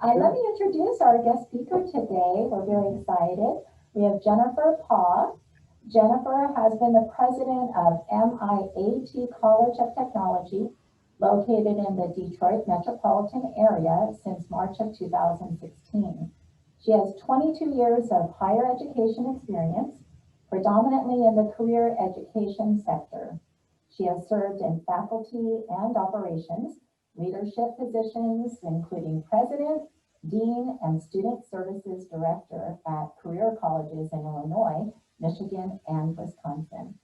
Let me introduce our guest speaker today. We're very excited. We have Jennifer Paugh. Jennifer has been the president of MIAT College of Technology, located in the Detroit metropolitan area since March of 2016. She has 22 years of higher education experience, predominantly in the career education sector. She has served in faculty and operations, leadership positions, including president, dean, and student services director at career colleges in Illinois, Michigan, and Wisconsin.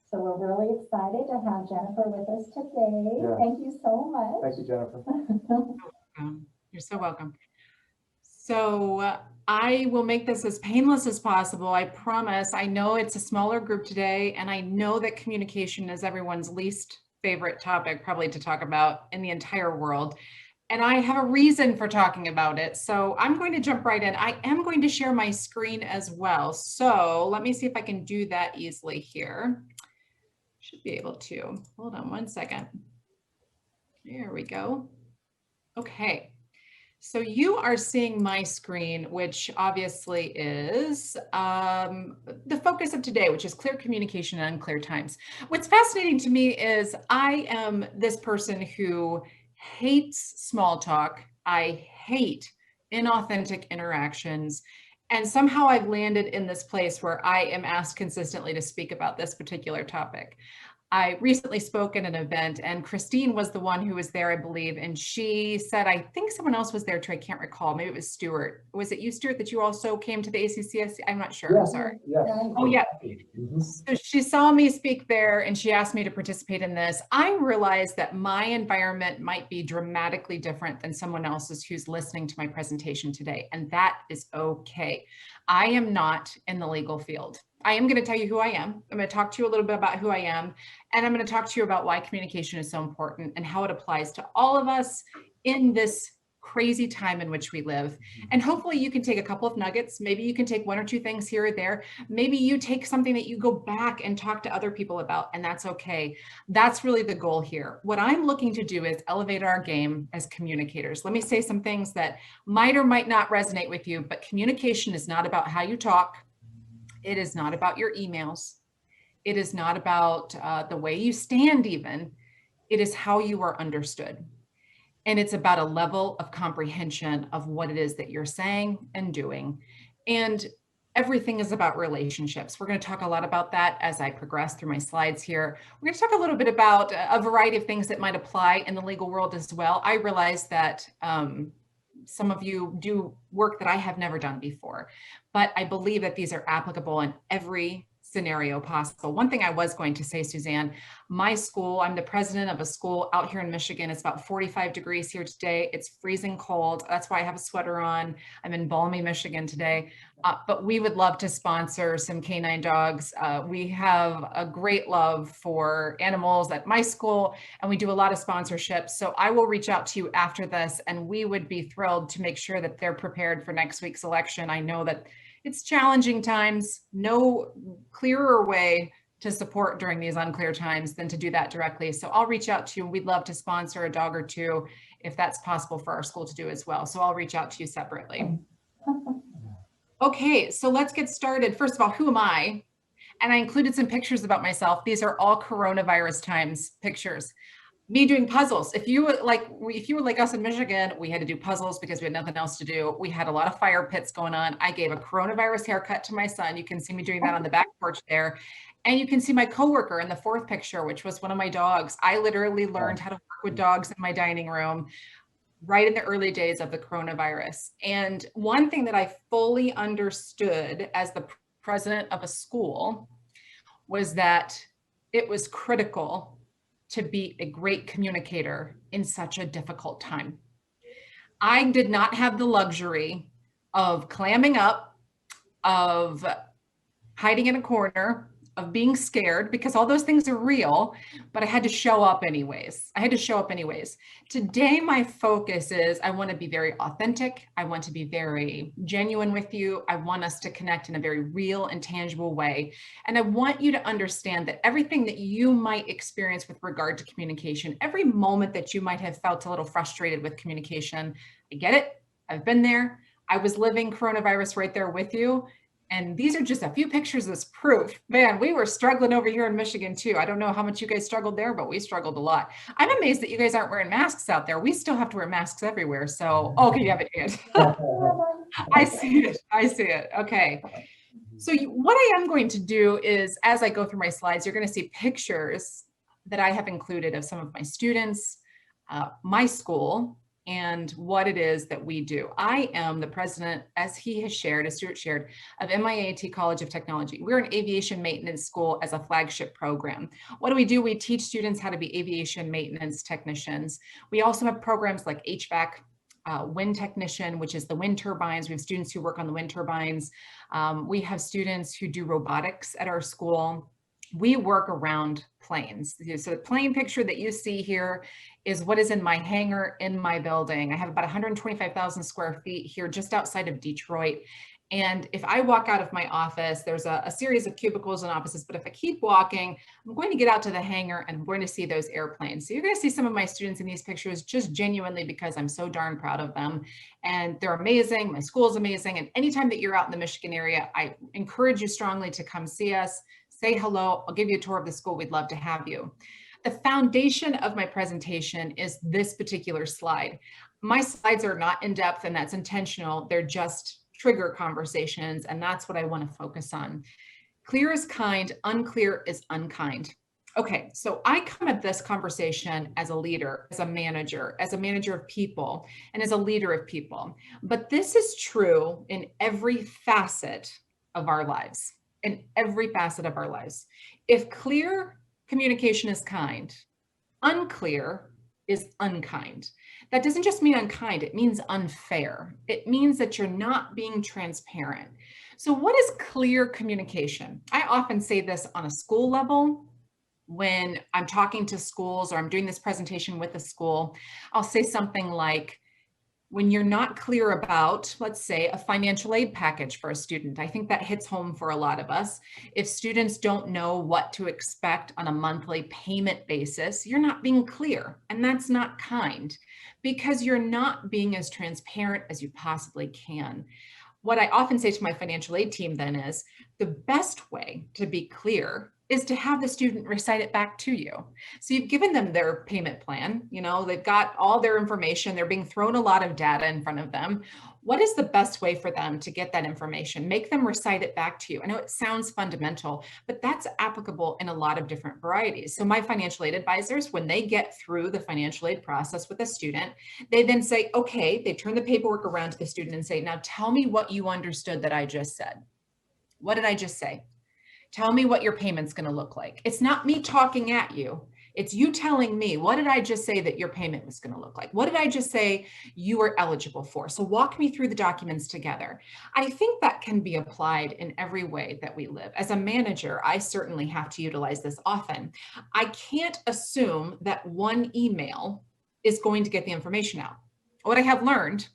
So we're really excited to have Jennifer with us today. Yeah. Thank you so much. Thank you, Jennifer. You're so welcome. So I will make this as painless as possible. I promise. I know it's a smaller group today, and I know that communication is everyone's least favorite topic probably to talk about in the entire world. And I have a reason for talking about it. So I'm going to jump right in. I am going to share my screen as well. So let me see if I can do that easily here. Should be able to. Hold on one second. There we go. Okay. So you are seeing my screen, which obviously is the focus of today, which is clear communication and unclear times. What's fascinating to me is I am this person who hates small talk. I hate inauthentic interactions. And somehow I've landed in this place where I am asked consistently to speak about this particular topic. I recently spoke at an event, and Christine was the one who was there, I believe, and she said, I think someone else was there too, I can't recall, maybe it was Stuart. Was it you, Stuart, that you also came to the ACCSC? I'm not sure, I'm sorry. Yes. Oh yeah, So she saw me speak there and she asked me to participate in this. I realized that my environment might be dramatically different than someone else's who's listening to my presentation today, and that is okay. I am not in the legal field. I am going to tell you who I am. I'm going to talk to you a little bit about who I am, and I'm going to talk to you about why communication is so important and how it applies to all of us in this crazy time in which we live. And hopefully you can take a couple of nuggets. Maybe you can take one or two things here or there. Maybe you take something that you go back and talk to other people about, and that's okay. That's really the goal here. What I'm looking to do is elevate our game as communicators. Let me say some things that might or might not resonate with you, but communication is not about how you talk. It is not about your emails. It is not about the way you stand even. It is how you are understood. And it's about a level of comprehension of what it is that you're saying and doing. And everything is about relationships. We're going to talk a lot about that as I progress through my slides here. We're going to talk a little bit about a variety of things that might apply in the legal world as well. I realize that some of you do work that I have never done before, but I believe that these are applicable in every scenario possible. One thing I was going to say, Suzanne, my school, I'm the president of a school out here in Michigan. It's about 45 degrees here today. It's freezing cold. That's why I have a sweater on. I'm in balmy Michigan today, but we would love to sponsor some canine dogs. We have a great love for animals at my school, and we do a lot of sponsorships. So I will reach out to you after this, and we would be thrilled to make sure that they're prepared for next week's election. I know that it's challenging times. No clearer way to support during these unclear times than to do that directly. So I'll reach out to you. We'd love to sponsor a dog or two if that's possible for our school to do as well. So I'll reach out to you separately. Okay, so let's get started. First of all, who am I? And I included some pictures about myself. These are all coronavirus times pictures. Me doing puzzles. If you were like us in Michigan, we had to do puzzles because we had nothing else to do. We had a lot of fire pits going on. I gave a coronavirus haircut to my son. You can see me doing that on the back porch there. And you can see my coworker in the fourth picture, which was one of my dogs. I literally learned how to work with dogs in my dining room right in the early days of the coronavirus. And one thing that I fully understood as the president of a school was that it was critical to be a great communicator in such a difficult time. I did not have the luxury of clamming up, of hiding in a corner, of being scared, because all those things are real, but I had to show up anyways. Today, my focus is I want to be very authentic. I want to be very genuine with you. I want us to connect in a very real and tangible way. And I want you to understand that everything that you might experience with regard to communication, every moment that you might have felt a little frustrated with communication, I get it. I've been there. I was living coronavirus right there with you. And these are just a few pictures as proof. Man, we were struggling over here in Michigan too. I don't know how much you guys struggled there, but we struggled a lot. I'm amazed that you guys aren't wearing masks out there. We still have to wear masks everywhere. So, okay, you have it, Ed. I see it. I see it. Okay. So what I am going to do is, as I go through my slides, you're going to see pictures that I have included of some of my students, my school, and what it is that we do. I am the president, as he has shared, as Stuart shared, of MIAT College of Technology. We're an aviation maintenance school as a flagship program. What do? We teach students how to be aviation maintenance technicians. We also have programs like HVAC, wind technician, which is the wind turbines. We have students who work on the wind turbines. We have students who do robotics at our school. We work around planes. So the plane picture that you see here is what is in my hangar in my building. I have about 125,000 square feet here just outside of Detroit. And if I walk out of my office, there's a series of cubicles and offices, but if I keep walking, I'm going to get out to the hangar and I'm going to see those airplanes. So you're going to see some of my students in these pictures just genuinely because I'm so darn proud of them. And they're amazing. My school is amazing. And anytime that you're out in the Michigan area, I encourage you strongly to come see us, say hello. I'll give you a tour of the school. We'd love to have you. The foundation of my presentation is this particular slide. My slides are not in depth, and that's intentional. They're just trigger conversations, and that's what I want to focus on. Clear is kind, unclear is unkind. Okay, so I come at this conversation as a leader, as a manager of people, and as a leader of people. But this is true in every facet of our lives, in every facet of our lives. If clear communication is kind, unclear is unkind. That doesn't just mean unkind, it means unfair. It means that you're not being transparent. So what is clear communication? I often say this on a school level when I'm talking to schools or I'm doing this presentation with a school. I'll say something like, when you're not clear about, let's say, a financial aid package for a student, I think that hits home for a lot of us. If students don't know what to expect on a monthly payment basis, you're not being clear, and that's not kind because you're not being as transparent as you possibly can. What I often say to my financial aid team then is the best way to be clear is to have the student recite it back to you. So you've given them their payment plan, they've got all their information, they're being thrown a lot of data in front of them. What is the best way for them to get that information? Make them recite it back to you. I know it sounds fundamental, but that's applicable in a lot of different varieties. So my financial aid advisors, when they get through the financial aid process with a student, they then say, okay, they turn the paperwork around to the student and say, now tell me what you understood that I just said. What did I just say? Tell me what your payment's going to look like. It's not me talking at you. It's you telling me, what did I just say that your payment was going to look like? What did I just say you are eligible for? So walk me through the documents together. I think that can be applied in every way that we live. As a manager, I certainly have to utilize this often. I can't assume that one email is going to get the information out. What I have learned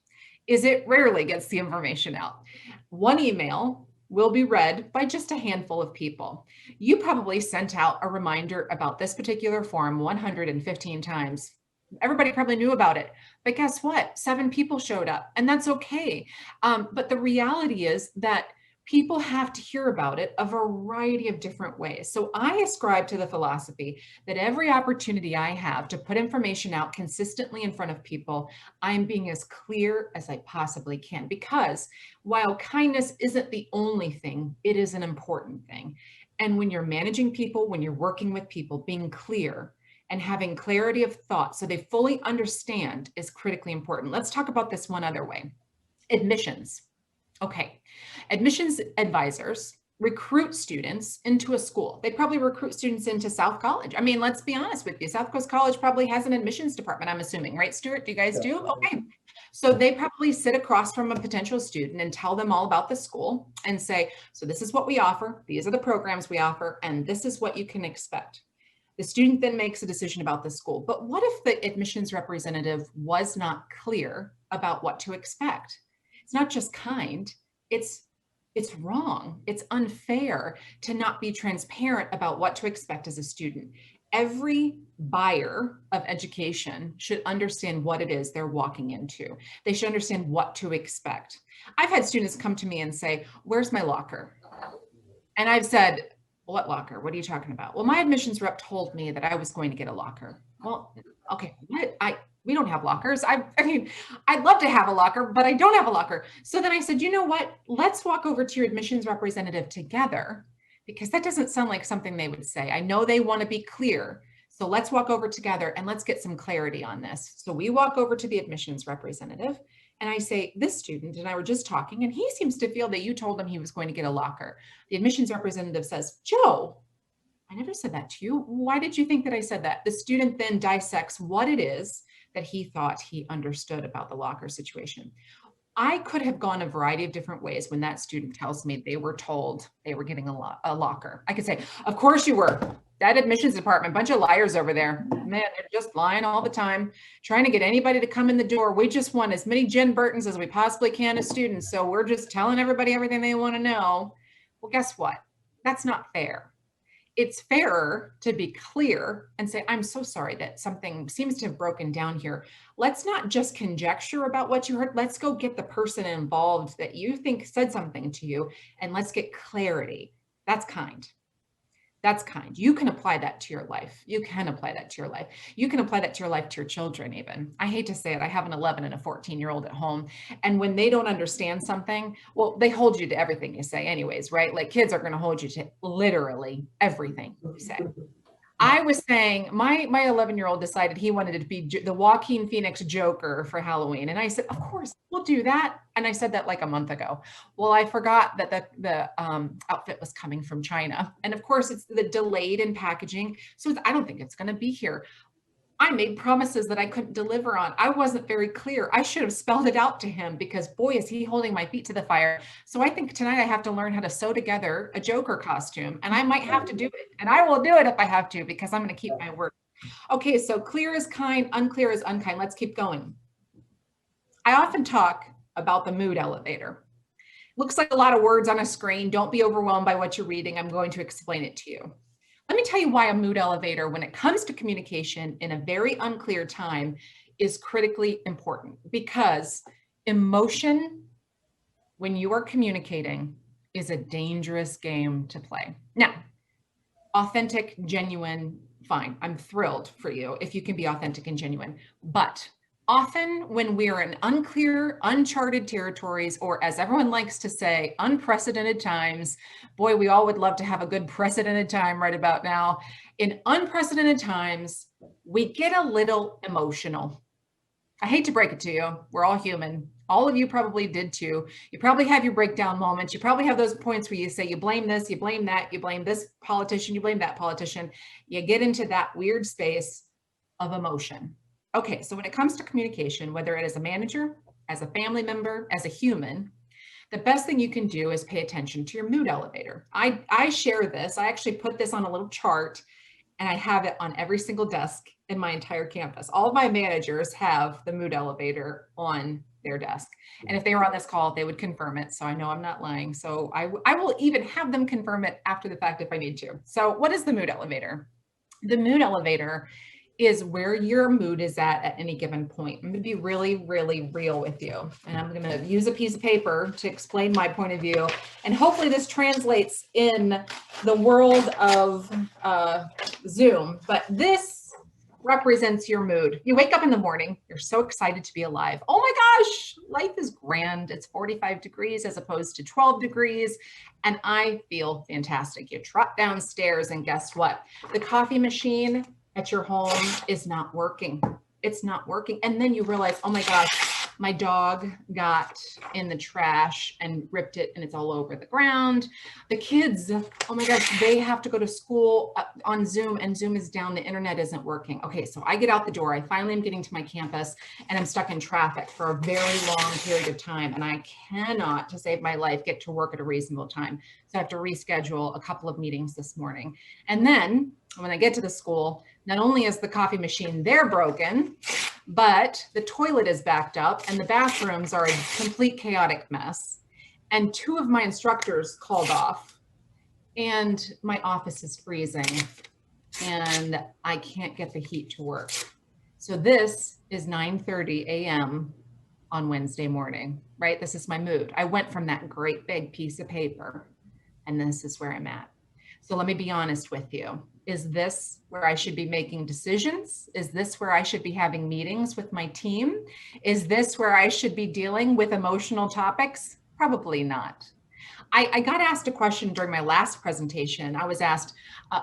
is it rarely gets the information out. One email will be read by just a handful of people. You probably sent out a reminder about this particular form 115 times. Everybody probably knew about it, but guess what? 7 people showed up, and that's okay. But the reality is that people have to hear about it a variety of different ways. So I ascribe to the philosophy that every opportunity I have to put information out consistently in front of people, I'm being as clear as I possibly can, because while kindness isn't the only thing, it is an important thing. And when you're managing people, when you're working with people, being clear and having clarity of thought so they fully understand is critically important. Let's talk about this one other way. Admissions. Okay, admissions advisors recruit students into a school. They probably recruit students into South College. I mean, let's be honest with you. South Coast College probably has an admissions department, I'm assuming, right, Stuart? Do you guys do? Okay. So they probably sit across from a potential student and tell them all about the school and say, so this is what we offer, these are the programs we offer, and this is what you can expect. The student then makes a decision about the school. But what if the admissions representative was not clear about what to expect? It's not just kind, it's wrong. It's unfair to not be transparent about what to expect as a student. Every buyer of education should understand what it is they're walking into. They should understand what to expect. I've had students come to me and say, "Where's my locker?" And I've said, "What locker? What are you talking about?" "Well, my admissions rep told me that I was going to get a locker." "Well, okay, what? We don't have lockers. I mean, I'd love to have a locker, but I don't have a locker." So then I said, "You know what? Let's walk over to your admissions representative together, because that doesn't sound like something they would say. I know they want to be clear. So let's walk over together and let's get some clarity on this." So we walk over to the admissions representative and I say, "This student and I were just talking and he seems to feel that you told him he was going to get a locker." The admissions representative says, "Joe, I never said that to you. Why did you think that I said that?" The student then dissects what it is that he thought he understood about the locker situation. I could have gone a variety of different ways when that student tells me they were told they were getting a locker. I could say, "Of course you were. That admissions department, bunch of liars over there. Man, they're just lying all the time, trying to get anybody to come in the door. We just want as many Jen Burtons as we possibly can as students. So we're just telling everybody everything they want to know." Well, guess what? That's not fair. It's fairer to be clear and say, "I'm so sorry that something seems to have broken down here. Let's not just conjecture about what you heard. Let's go get the person involved that you think said something to you and let's get clarity." That's kind. That's kind. You can apply that to your life. You can apply that to your life. You can apply that to your life, to your children even. I hate to say it. I have an 11 and a 14-year-old at home. And when they don't understand something, well, they hold you to everything you say anyways, right? Like kids are going to hold you to literally everything you say. I was saying my 11-year-old decided he wanted to be the Joaquin Phoenix Joker for Halloween. And I said, "Of course, we'll do that." And I said that like a month ago. Well, I forgot that the outfit was coming from China. And of course, it's the delayed in packaging. So I don't think it's going to be here. I made promises that I couldn't deliver on. I wasn't very clear. I should have spelled it out to him because boy, is he holding my feet to the fire. So I think tonight I have to learn how to sew together a Joker costume and I might have to do it. And I will do it if I have to because I'm going to keep my word. Okay, so clear is kind, unclear is unkind. Let's keep going. I often talk about the mood elevator. Looks like a lot of words on a screen. Don't be overwhelmed by what you're reading. I'm going to explain it to you. Let me tell you why a mood elevator, when it comes to communication in a very unclear time, is critically important. Because emotion, when you are communicating, is a dangerous game to play. Now, authentic, genuine, fine. I'm thrilled for you if you can be authentic and genuine. But often when we're in unclear, uncharted territories, or as everyone likes to say, unprecedented times, boy, we all would love to have a good precedented time right about now. In unprecedented times, we get a little emotional. I hate to break it to you. We're all human. All of you probably did too. You probably have your breakdown moments. You probably have those points where you say, you blame this, you blame that, you blame this politician, you blame that politician. You get into that weird space of emotion. Okay, so when it comes to communication, whether it is a manager, as a family member, as a human, the best thing you can do is pay attention to your mood elevator. I share this. I actually put this on a little chart and I have it on every single desk in my entire campus. All of my managers have the mood elevator on their desk. And if they were on this call, they would confirm it. So I know I'm not lying. So I will even have them confirm it after the fact if I need to. So what is the mood elevator? The mood elevator is where your mood is at any given point. I'm going to be really, really real with you. And I'm going to use a piece of paper to explain my point of view. And hopefully this translates in the world of Zoom. But this represents your mood. You wake up in the morning, you're so excited to be alive. Oh my gosh, life is grand. It's 45 degrees as opposed to 12 degrees. And I feel fantastic. You trot downstairs and guess what? The coffee machine at your home is not working. It's not working. And then you realize, oh my gosh, my dog got in the trash and ripped it and it's all over the ground. The kids, oh my gosh, they have to go to school on Zoom and Zoom is down. The internet isn't working. Okay, so I get out the door. I finally am getting to my campus and I'm stuck in traffic for a very long period of time. And I cannot, to save my life, get to work at a reasonable time. So I have to reschedule a couple of meetings this morning. And then when I get to the school, not only is the coffee machine there broken, but the toilet is backed up and the bathrooms are a complete chaotic mess. And two of my instructors called off and my office is freezing. and I can't get the heat to work. So this is 9:30 a.m. on Wednesday morning, right? This is my mood. I went from that great big piece of paper, and this is where I'm at. So let me be honest with you. Is this where I should be making decisions? Is this where I should be having meetings with my team? Is this where I should be dealing with emotional topics? Probably not. I got asked a question during my last presentation. I was asked,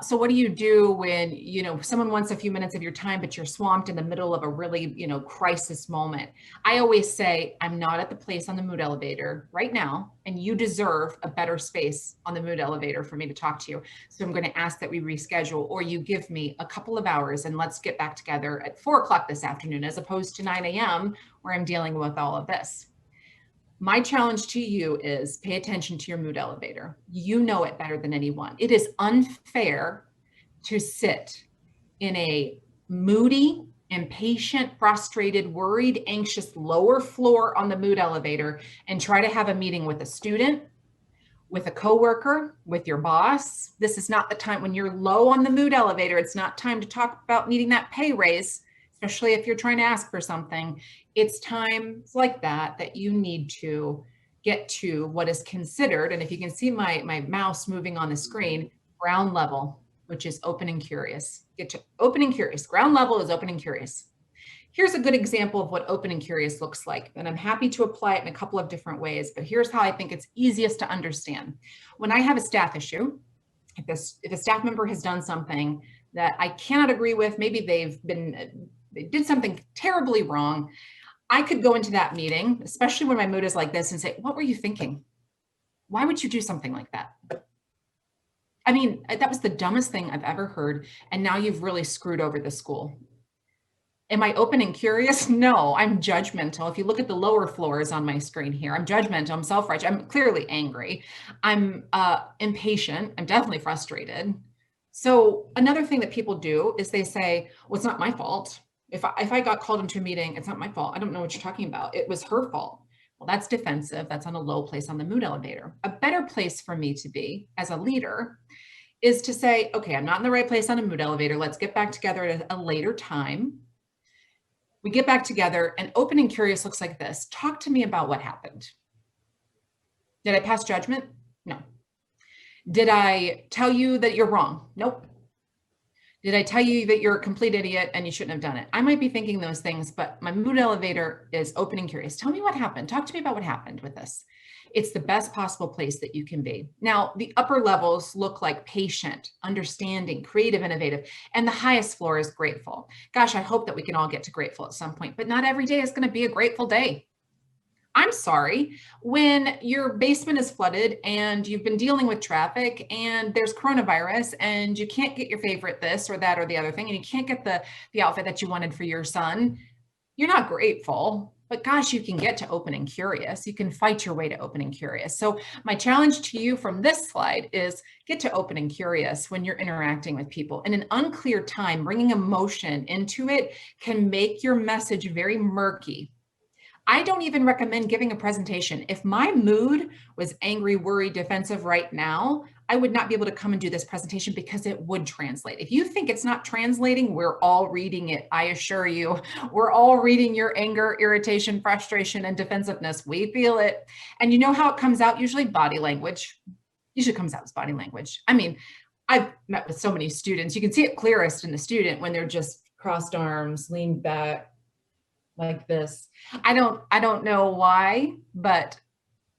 so what do you do when, someone wants a few minutes of your time, but you're swamped in the middle of a really, crisis moment? I always say, I'm not at the place on the mood elevator right now, and you deserve a better space on the mood elevator for me to talk to you. So I'm going to ask that we reschedule, or you give me a couple of hours and let's get back together at 4 o'clock this afternoon, as opposed to 9 a.m. where I'm dealing with all of this. My challenge to you is pay attention to your mood elevator. You know it better than anyone. It is unfair to sit in a moody, impatient, frustrated, worried, anxious lower floor on the mood elevator and try to have a meeting with a student, with a coworker, with your boss. This is not the time when you're low on the mood elevator. It's not time to talk about needing that pay raise, especially if you're trying to ask for something. It's times like that you need to get to what is considered, and if you can see my mouse moving on the screen, ground level, which is open and curious. Get to open and curious. Ground level is open and curious. Here's a good example of what open and curious looks like, and I'm happy to apply it in a couple of different ways, but here's how I think it's easiest to understand. When I have a staff issue, if a staff member has done something that I cannot agree with, maybe they did something terribly wrong, I could go into that meeting, especially when my mood is like this, and say, what were you thinking? Why would you do something like that? I mean, that was the dumbest thing I've ever heard. And now you've really screwed over the school. Am I open and curious? No, I'm judgmental. If you look at the lower floors on my screen here, I'm judgmental, I'm self-righteous, I'm clearly angry. I'm impatient, I'm definitely frustrated. So another thing that people do is they say, well, it's not my fault. If I got called into a meeting, it's not my fault. I don't know what you're talking about. It was her fault. Well, that's defensive. That's on a low place on the mood elevator. A better place for me to be as a leader is to say, okay, I'm not in the right place on a mood elevator. Let's get back together at a later time. We get back together, and open and curious looks like this. Talk to me about what happened. Did I pass judgment? No. Did I tell you that you're wrong? Nope. Did I tell you that you're a complete idiot and you shouldn't have done it? I might be thinking those things, but my mood elevator is open and curious. Tell me what happened. Talk to me about what happened with this. It's the best possible place that you can be. Now, the upper levels look like patient, understanding, creative, innovative, and the highest floor is grateful. Gosh, I hope that we can all get to grateful at some point, but not every day is going to be a grateful day. I'm sorry, when your basement is flooded and you've been dealing with traffic and there's coronavirus and you can't get your favorite this or that or the other thing, and you can't get the outfit that you wanted for your son, you're not grateful, but gosh, you can get to open and curious. You can fight your way to open and curious. So my challenge to you from this slide is get to open and curious when you're interacting with people. In an unclear time, bringing emotion into it can make your message very murky. I don't even recommend giving a presentation. If my mood was angry, worried, defensive right now, I would not be able to come and do this presentation because it would translate. If you think it's not translating, we're all reading it. I assure you, we're all reading your anger, irritation, frustration, and defensiveness. We feel it. And you know how it comes out? Usually body language. Usually comes out as body language. I mean, I've met with so many students. You can see it clearest in the student when they're just crossed arms, leaned back, like this. I don't know why, but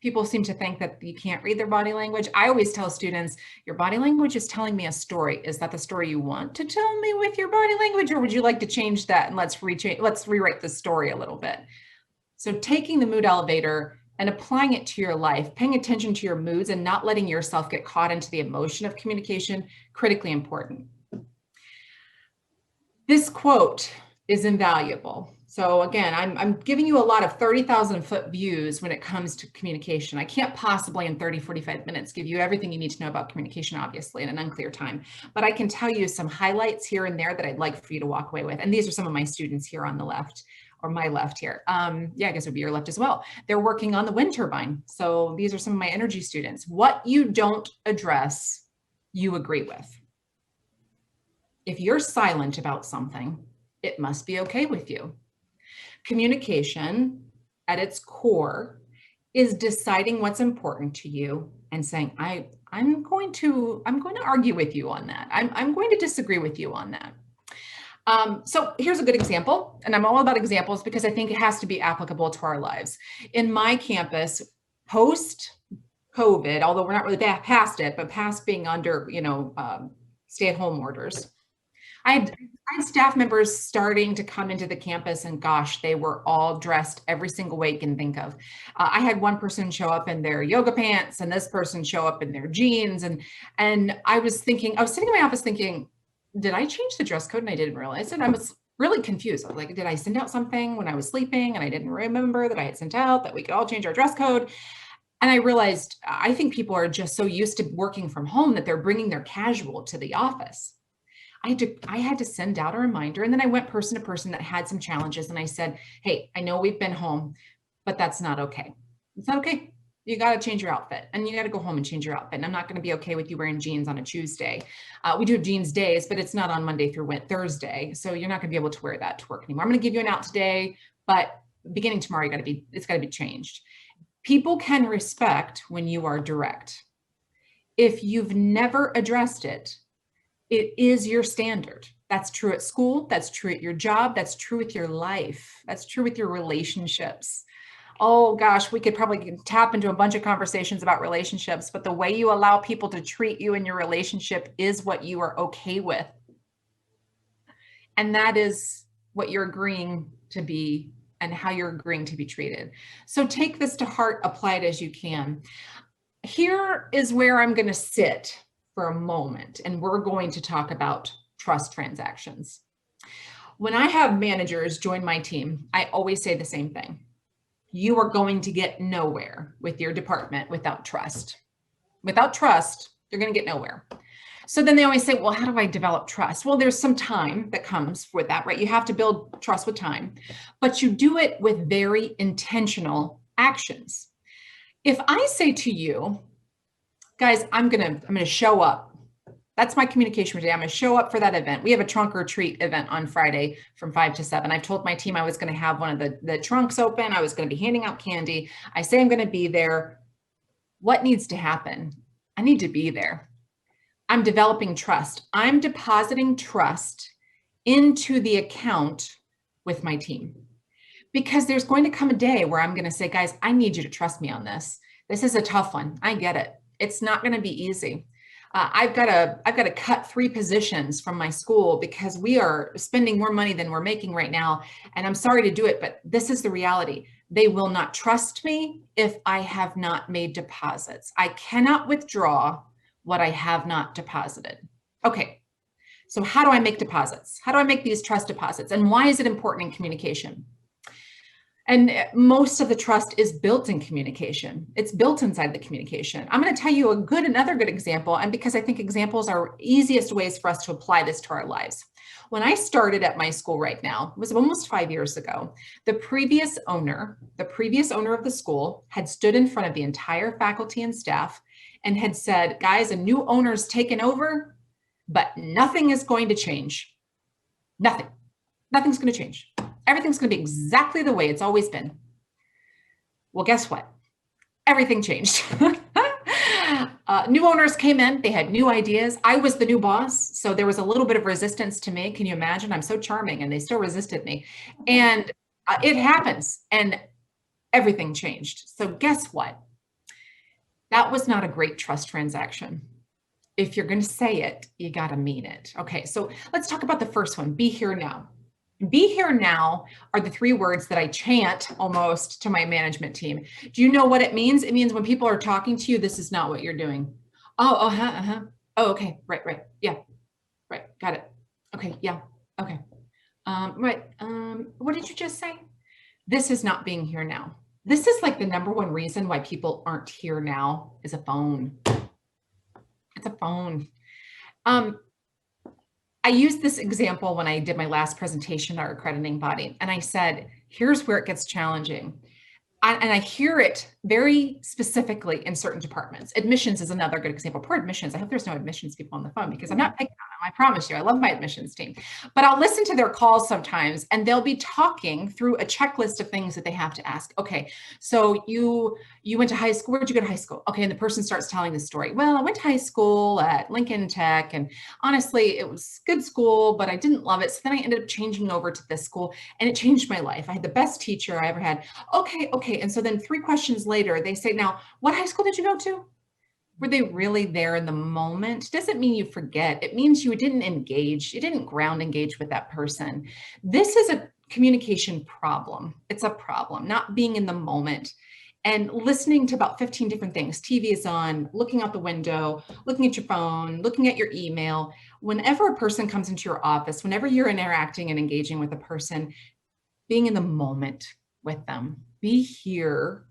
people seem to think that you can't read their body language. I always tell students, your body language is telling me a story. Is that the story you want to tell me with your body language, or would you like to change that and let's rewrite the story a little bit? So taking the mood elevator and applying it to your life, paying attention to your moods and not letting yourself get caught into the emotion of communication, critically important. This quote is invaluable. So again, I'm giving you a lot of 30,000 foot views when it comes to communication. I can't possibly in 30, 45 minutes give you everything you need to know about communication, obviously, in an unclear time. But I can tell you some highlights here and there that I'd like for you to walk away with. And these are some of my students here on the left, or my left here. Yeah, I guess it would be your left as well. They're working on the wind turbine. So these are some of my energy students. What you don't address, you agree with. If you're silent about something, it must be okay with you. Communication at its core is deciding what's important to you and saying, I'm going to argue with you on that. I'm going to disagree with you on that. So here's a good example, and I'm all about examples because I think it has to be applicable to our lives. In my campus, post-COVID, although we're not really past it, but past being under, stay-at-home orders, I had staff members starting to come into the campus, and gosh, they were all dressed every single way you can think of. I had one person show up in their yoga pants, and this person show up in their jeans, and I was sitting in my office thinking, did I change the dress code and I didn't realize it? I was really confused. I was like, did I send out something when I was sleeping and I didn't remember that I had sent out that we could all change our dress code? And I realized I think people are just so used to working from home that they're bringing their casual to the office. I had to send out a reminder, and then I went person to person that had some challenges, and I said, hey, I know we've been home, but that's not okay. It's not okay. You got to change your outfit, and you got to go home and change your outfit. And I'm not going to be okay with you wearing jeans on a Tuesday. We do jeans days, but it's not on Monday through Thursday. So you're not going to be able to wear that to work anymore. I'm going to give you an out today, but beginning tomorrow, it's got to be changed. People can respect when you are direct. If you've never addressed it, it is your standard. That's true at school. That's true at your job. That's true with your life. That's true with your relationships. Oh gosh, we could probably tap into a bunch of conversations about relationships, but the way you allow people to treat you in your relationship is what you are okay with. And that is what you're agreeing to be and how you're agreeing to be treated. So take this to heart, apply it as you can. Here is where I'm going to sit for a moment, and we're going to talk about trust transactions. When I have managers join my team, I always say the same thing. You are going to get nowhere with your department without trust. Without trust, you're going to get nowhere. So then they always say, well, how do I develop trust? Well, there's some time that comes with that, right? You have to build trust with time, but you do it with very intentional actions. If I say to you, guys, I'm going to show up. That's my communication today. I'm going to show up for that event. We have a trunk or treat event on Friday from 5 to 7. I've told my team I was going to have one of the trunks open. I was going to be handing out candy. I say I'm going to be there. What needs to happen? I need to be there. I'm developing trust. I'm depositing trust into the account with my team, because there's going to come a day where I'm going to say, guys, I need you to trust me on this. This is a tough one. I get it. It's not going to be easy. I've got to cut 3 positions from my school because we are spending more money than we're making right now. And I'm sorry to do it, but this is the reality. They will not trust me if I have not made deposits. I cannot withdraw what I have not deposited. Okay, so how do I make deposits? How do I make these trust deposits? And why is it important in communication? And most of the trust is built in communication. It's built inside the communication. I'm going to tell you another good example, and because I think examples are easiest ways for us to apply this to our lives. When I started at my school right now, it was almost 5 years ago, the previous owner of the school had stood in front of the entire faculty and staff and had said, guys, a new owner's taken over, but nothing is going to change. Nothing. Nothing's going to change. Everything's going to be exactly the way it's always been. Well, guess what? Everything changed. New owners came in. They had new ideas. I was the new boss, so there was a little bit of resistance to me. Can you imagine? I'm so charming, and they still resisted me. And it happens, and everything changed. So guess what? That was not a great trust transaction. If you're going to say it, you got to mean it. Okay, so let's talk about the first one, be here now. Be here now are the 3 words that I chant almost to my management team. Do you know what it means? It means when people are talking to you, this is not what you're doing. Oh, Oh, okay, right, yeah, right, got it. Okay, yeah, okay. Right, what did you just say? This is not being here now. This is like the #1 reason why people aren't here now is a phone. It's a phone. I used this example when I did my last presentation at our accrediting body, and I said, here's where it gets challenging. And I hear it very specifically in certain departments. Admissions is another good example. Poor admissions. I hope there's no admissions people on the phone because I'm not picking on them. I promise you, I love my admissions team. But I'll listen to their calls sometimes and they'll be talking through a checklist of things that they have to ask. Okay, so you went to high school. Where'd you go to high school? Okay, and the person starts telling the story. Well, I went to high school at Lincoln Tech, and honestly, it was good school, but I didn't love it. So then I ended up changing over to this school and it changed my life. I had the best teacher I ever had. Okay. And so then 3 questions later, they say, now, what high school did you go to? Were they really there in the moment? Doesn't mean you forget. It means you didn't engage. You didn't ground engage with that person. This is a communication problem. It's a problem, not being in the moment and listening to about 15 different things. TV is on, looking out the window, looking at your phone, looking at your email. Whenever a person comes into your office, whenever you're interacting and engaging with a person, being in the moment with them. Be here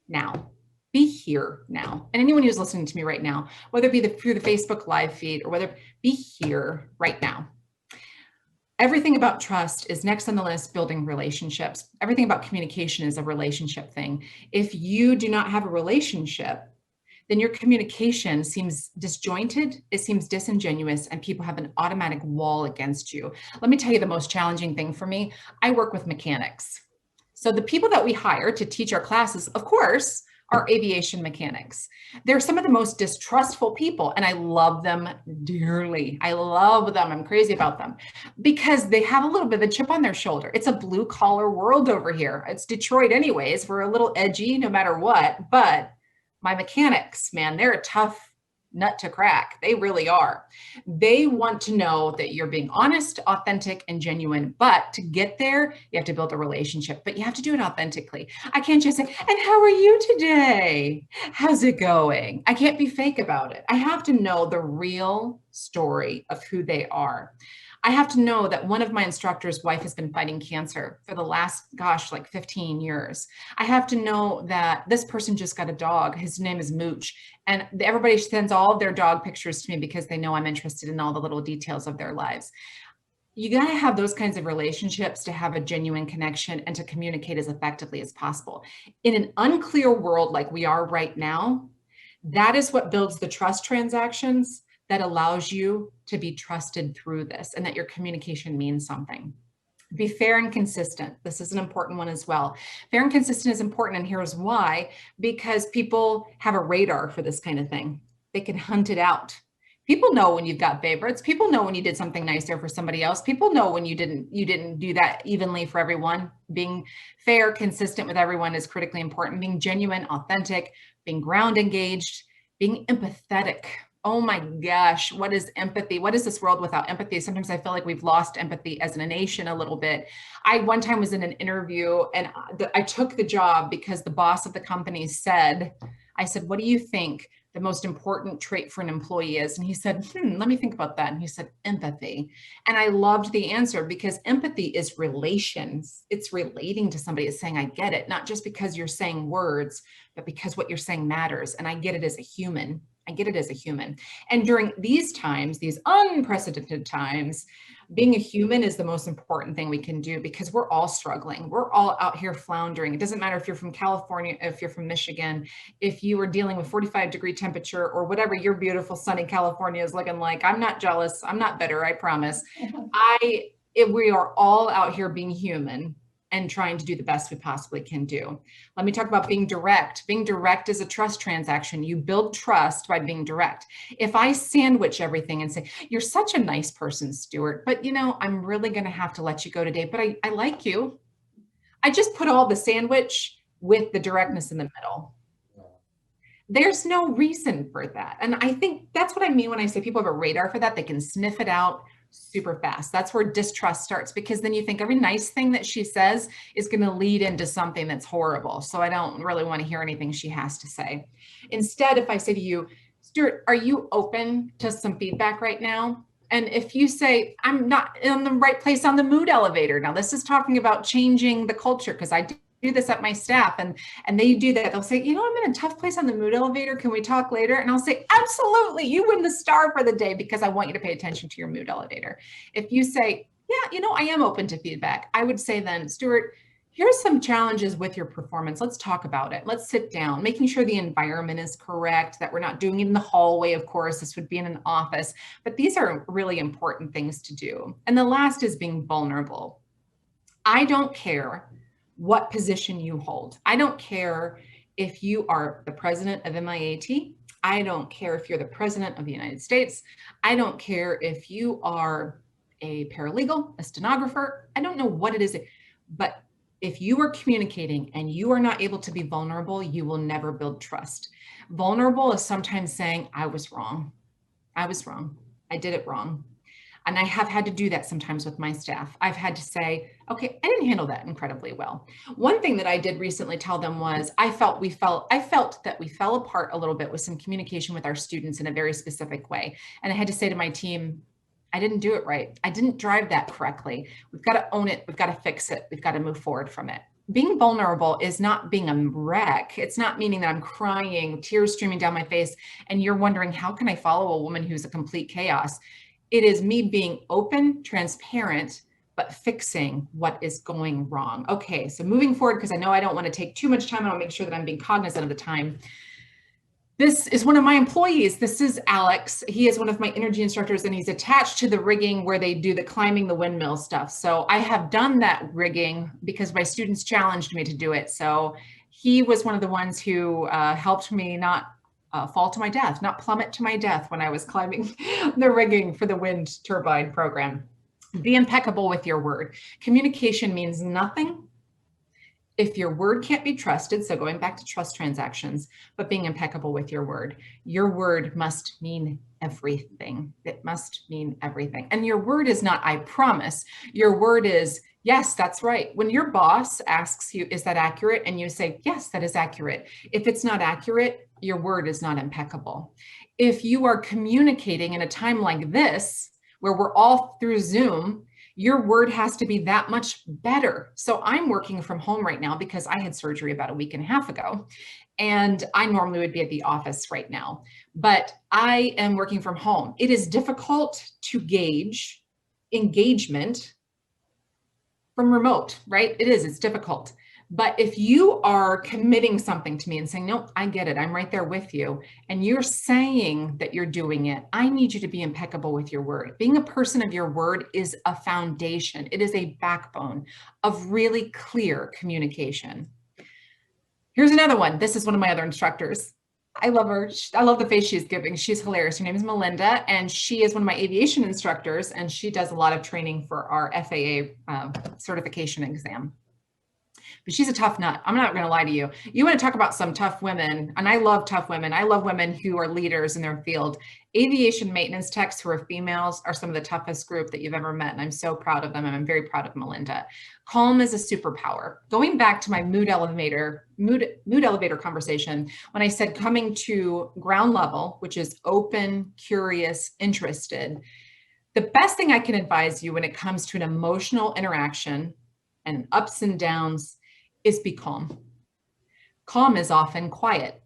now. Be here now. And anyone who's listening to me right now, whether it be through the Facebook live feed or whether be here right now. Everything about trust is next on the list, building relationships. Everything about communication is a relationship thing. If you do not have a relationship, then your communication seems disjointed, it seems disingenuous, and people have an automatic wall against you. Let me tell you the most challenging thing for me. I work with mechanics. So the people that we hire to teach our classes, of course, are aviation mechanics. They're some of the most distrustful people, and I love them dearly. I love them. I'm crazy about them because they have a little bit of a chip on their shoulder. It's a blue collar world over here. It's Detroit anyways. We're a little edgy no matter what, but my mechanics, man, they're a tough nut to crack. They really are. They want to know that you're being honest, authentic, and genuine. But to get there, you have to build a relationship, but you have to do it authentically. I can't just say, and how are you today? How's it going? I can't be fake about it. I have to know the real story of who they are. I have to know that one of my instructor's wife has been fighting cancer for the last, like 15 years. I have to know that this person just got a dog. His name is Mooch. And everybody sends all of their dog pictures to me because they know I'm interested in all the little details of their lives. You got to have those kinds of relationships to have a genuine connection and to communicate as effectively as possible. In an unclear world like we are right now, that is what builds the trust transactions that allows you to be trusted through this and that your communication means something. Be fair and consistent. This is an important one as well. Fair and consistent is important, and here's why. Because people have a radar for this kind of thing. They can hunt it out. People know when you've got favorites. People know when you did something nicer for somebody else. People know when you didn't do that evenly for everyone. Being fair, consistent with everyone is critically important. Being genuine, authentic, being ground engaged, being empathetic. Oh my gosh, what is empathy? What is this world without empathy? Sometimes I feel like we've lost empathy as a nation a little bit. I one time was in an interview and I took the job because the boss of the company said, what do you think the most important trait for an employee is? And he said, let me think about that. And he said, empathy. And I loved the answer because empathy is relations. It's relating to somebody. It's saying, I get it, not just because you're saying words, but because what you're saying matters. And I get it as a human. I get it as a human. And during these times, these unprecedented times, being a human is the most important thing we can do because we're all struggling. We're all out here floundering. It doesn't matter if you're from California, if you're from Michigan, if you are dealing with 45-degree temperature or whatever your beautiful sunny California is looking like. I'm not jealous. I'm not bitter, I promise. We are all out here being human and trying to do the best we possibly can do. Let me talk about being direct. Being direct is a trust transaction. You build trust by being direct. If I sandwich everything and say, you're such a nice person, Stuart, but I'm really going to have to let you go today, but I like you. I just put all the sandwich with the directness in the middle. There's no reason for that. And I think that's what I mean when I say people have a radar for that. They can sniff it out super fast. That's where distrust starts, because then you think every nice thing that she says is going to lead into something that's horrible. So I don't really want to hear anything she has to say. Instead, if I say to you, Stuart, are you open to some feedback right now? And if you say, I'm not in the right place on the mood elevator. Now, this is talking about changing the culture, because I do this at my staff and they do that. They'll say, I'm in a tough place on the mood elevator. Can we talk later? And I'll say, absolutely. You win the star for the day because I want you to pay attention to your mood elevator. If you say, yeah, I am open to feedback, I would say then, Stuart, Here's some challenges with your performance. Let's talk about it. Let's sit down, making sure the environment is correct, that we're not doing it in the hallway. Of course, this would be in an office, but these are really important things to do. And the last is being vulnerable. I don't care what position you hold. I don't care if you are the president of MIAT. I don't care if you're the president of the United States. I don't care if you are a paralegal, a stenographer. I don't know what it is, but if you are communicating and you are not able to be vulnerable, you will never build trust. Vulnerable is sometimes saying, I was wrong. I was wrong. I did it wrong. And I have had to do that sometimes with my staff. I've had to say, okay, I didn't handle that incredibly well. One thing that I did recently tell them was I felt that we fell apart a little bit with some communication with our students in a very specific way. And I had to say to my team, I didn't do it right. I didn't drive that correctly. We've got to own it. We've got to fix it. We've got to move forward from it. Being vulnerable is not being a wreck. It's not meaning that I'm crying, tears streaming down my face, and you're wondering, how can I follow a woman who's a complete chaos? It is me being open, transparent, but fixing what is going wrong. Okay, so moving forward, because I know I don't want to take too much time, and I'll make sure that I'm being cognizant of the time. This is one of my employees. This is Alex. He is one of my energy instructors, and he's attached to the rigging where they do the climbing the windmill stuff. So I have done that rigging because my students challenged me to do it. So he was one of the ones who helped me not fall to my death, not plummet to my death when I was climbing the rigging for the wind turbine program. Be impeccable with your word. Communication means nothing if your word can't be trusted, so going back to trust transactions, but being impeccable with your word must mean everything. It must mean everything. And your word is not, I promise. Your word is, yes, that's right. When your boss asks you, is that accurate? And you say, yes, that is accurate. If it's not accurate, your word is not impeccable. If you are communicating in a time like this, where we're all through Zoom, your word has to be that much better. So I'm working from home right now because I had surgery about a week and a half ago, and I normally would be at the office right now, but I am working from home. It is difficult to gauge engagement from remote, right? It's difficult. But if you are committing something to me and saying, no, I get it, I'm right there with you, and you're saying that you're doing it, I need you to be impeccable with your word. Being a person of your word is a foundation. It is a backbone of really clear communication. Here's another one. This is one of my other instructors. I love her. I love the face she's giving. She's hilarious. Her name is Melinda, and she is one of my aviation instructors, and she does a lot of training for our FAA certification exam. But she's a tough nut. I'm not going to lie to you. You want to talk about some tough women, and I love tough women. I love women who are leaders in their field. Aviation maintenance techs who are females are some of the toughest group that you've ever met, and I'm so proud of them, and I'm very proud of Melinda. Calm is a superpower. Going back to my mood elevator conversation, when I said coming to ground level, which is open, curious, interested, the best thing I can advise you when it comes to an emotional interaction and ups and downs is be calm. Calm is often quiet.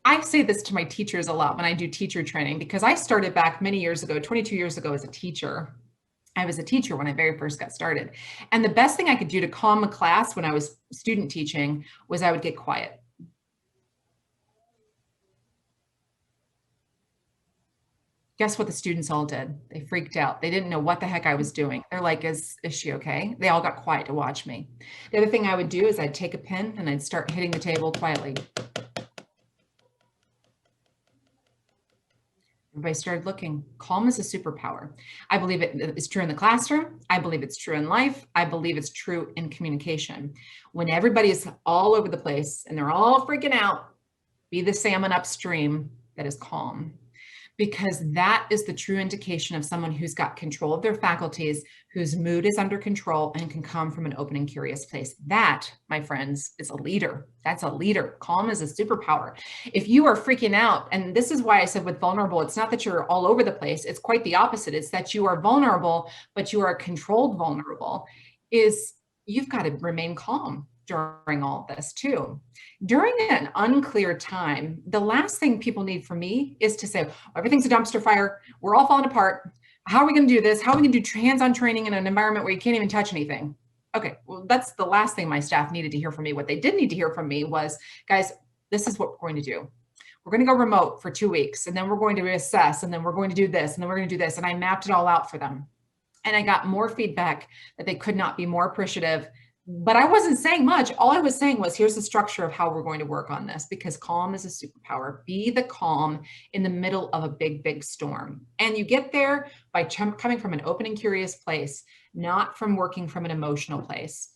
I say this to my teachers a lot when I do teacher training, because I started back many years ago, 22 years ago, as a teacher. I was a teacher when I very first got started. And the best thing I could do to calm a class when I was student teaching was I would get quiet. Guess what the students all did? They freaked out. They didn't know what the heck I was doing. They're like, is she okay? They all got quiet to watch me. The other thing I would do is I'd take a pen and I'd start hitting the table quietly. Everybody started looking. Calm is a superpower. I believe it is true in the classroom. I believe it's true in life. I believe it's true in communication. When everybody is all over the place and they're all freaking out, be the salmon upstream that is calm. Because that is the true indication of someone who's got control of their faculties, whose mood is under control and can come from an open and curious place. That, my friends, is a leader. That's a leader. Calm is a superpower. If you are freaking out, and this is why I said with vulnerable, it's not that you're all over the place. It's quite the opposite. It's that you are vulnerable, but you are controlled vulnerable, is you've got to remain calm during all this too. During an unclear time, the last thing people need from me is to say, everything's a dumpster fire. We're all falling apart. How are we going to do this? How are we going to do hands-on training in an environment where you can't even touch anything? Okay, well, that's the last thing my staff needed to hear from me. What they did need to hear from me was, guys, this is what we're going to do. We're going to go remote for 2 weeks, and then we're going to reassess, and then we're going to do this, and then we're going to do this. And I mapped it all out for them. And I got more feedback that they could not be more appreciative. But I wasn't saying much. All I was saying was, here's the structure of how we're going to work on this, because calm is a superpower. Be the calm in the middle of a big, big storm. And you get there by coming from an open and curious place, not from working from an emotional place.